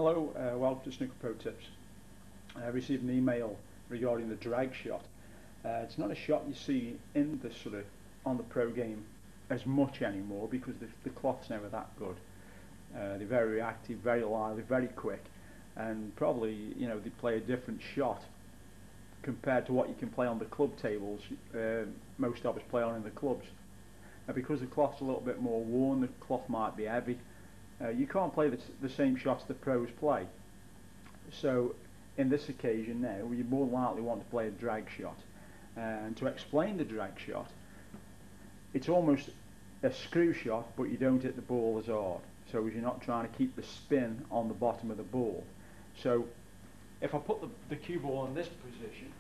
Hello, welcome to Snooker Pro Tips. I received an email regarding the drag shot. It's not a shot you see in the on the pro game as much anymore because the cloth's never that good. They're very reactive, very lively, very quick, and probably they play a different shot compared to what you can play on the club tables. Most of us play on in the clubs. Because the cloth's a little bit more worn, the cloth might be heavy. You can't play the same shots the pros play. So in this occasion now, you more likely want to play a drag shot. And to explain the drag shot, it's almost a screw shot, but you don't hit the ball as hard. So you're not trying to keep the spin on the bottom of the ball. So if I put the cue ball in this position,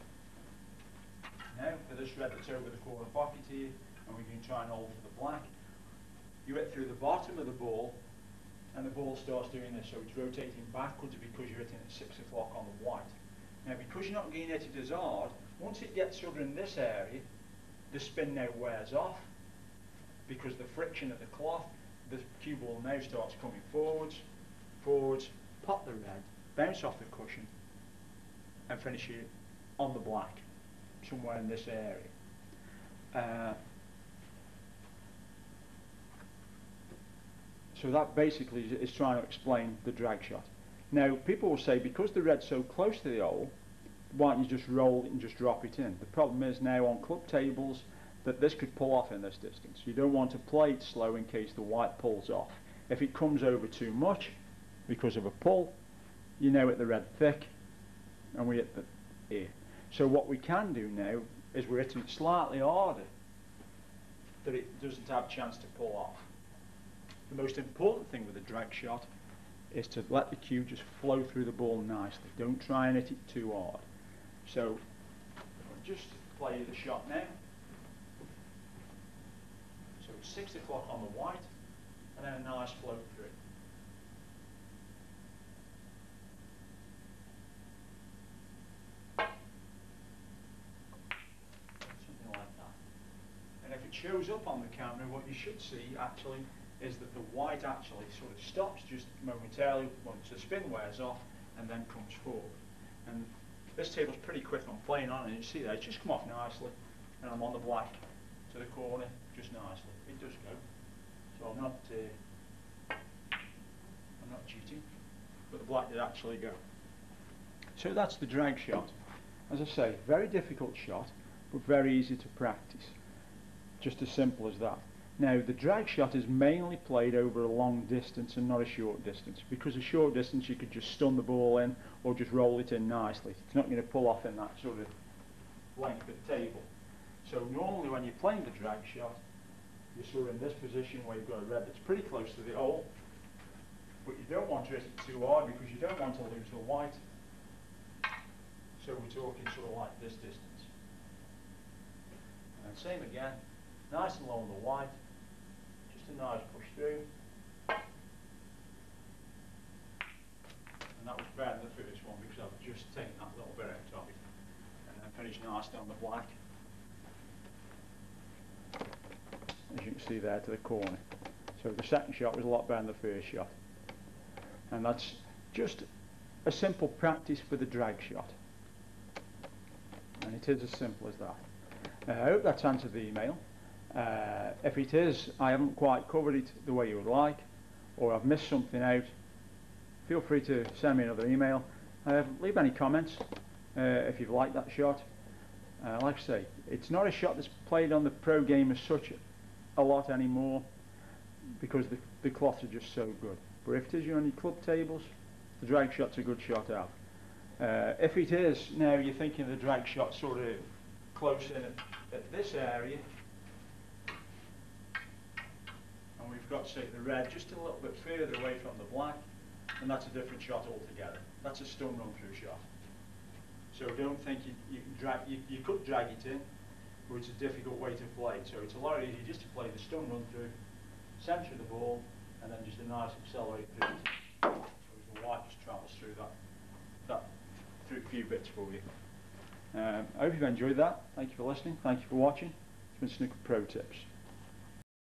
now for this red that's over the corner pocket here, and we can try and hold for the black, you hit through the bottom of the ball, and the ball starts doing this, so it's rotating backwards because you're hitting at 6 o'clock on the white. Now because you're not getting hit it as hard, once it gets sort of in this area, the spin now wears off because the friction of the cloth. The cue ball now starts coming forwards, pop the red, bounce off the cushion, and finish it on the black, somewhere in this area. So that basically is trying to explain the drag shot. Now people will say, because the red's so close to the hole, why don't you just roll it and just drop it in? The problem is now on club tables that this could pull off in this distance. You don't want to play it slow in case the white pulls off. If it comes over too much because of a pull, you now hit the red thick, and we hit the here. So what we can do now is we're hitting it slightly harder that it doesn't have a chance to pull off. The most important thing with a drag shot is to let the cue just flow through the ball nicely. Don't try and hit it too hard. So I'll just play the shot now. So it's 6 o'clock on the white, and then a nice float through. Something like that. And if it shows up on the camera, what you should see actually is that the white actually sort of stops just momentarily once the spin wears off and then comes forward. And this table's pretty quick on playing on, and you see that it's just come off nicely, and I'm on the black to the corner just nicely. It does go. So I'm not cheating, but the black did actually go. So that's the drag shot. As I say, very difficult shot, but very easy to practice. Just as simple as that. Now the drag shot is mainly played over a long distance and not a short distance, because a short distance you could just stun the ball in or just roll it in nicely. It's not going to pull off in that sort of length of table. So normally when you're playing the drag shot, you're sort of in this position where you've got a red that's pretty close to the hole, but you don't want to hit it too hard because you don't want to lose the white. So we're talking sort of like this distance. And same again, nice and low on the white. Just a nice push through. And that was better than the first one because I've just taken that little bit out of it. And then finished nicely on the black. As you can see there to the corner. So the second shot was a lot better than the first shot. And that's just a simple practice for the drag shot. And it is as simple as that. I hope that's answered the email. If it is, I haven't quite covered it the way you would like, or I've missed something out, feel free to send me another email. Leave any comments if you've liked that shot. Like I say, it's not a shot that's played on the pro game as such a lot anymore because the cloths are just so good. But if it is, you're on your club tables, the drag shot's a good shot out. If it is, now you're thinking the drag shot sort of close in at this area, and we've got, say, the red just a little bit further away from the black, and that's a different shot altogether. That's a stun run through shot. So don't think you could drag it in, but it's a difficult way to play. So it's a lot easier just to play the stun run through, centre of the ball, and then just a nice accelerate through it. So the white just travels through through a few bits for you. I hope you've enjoyed that. Thank you for listening. Thank you for watching. It's been Snooker Pro Tips.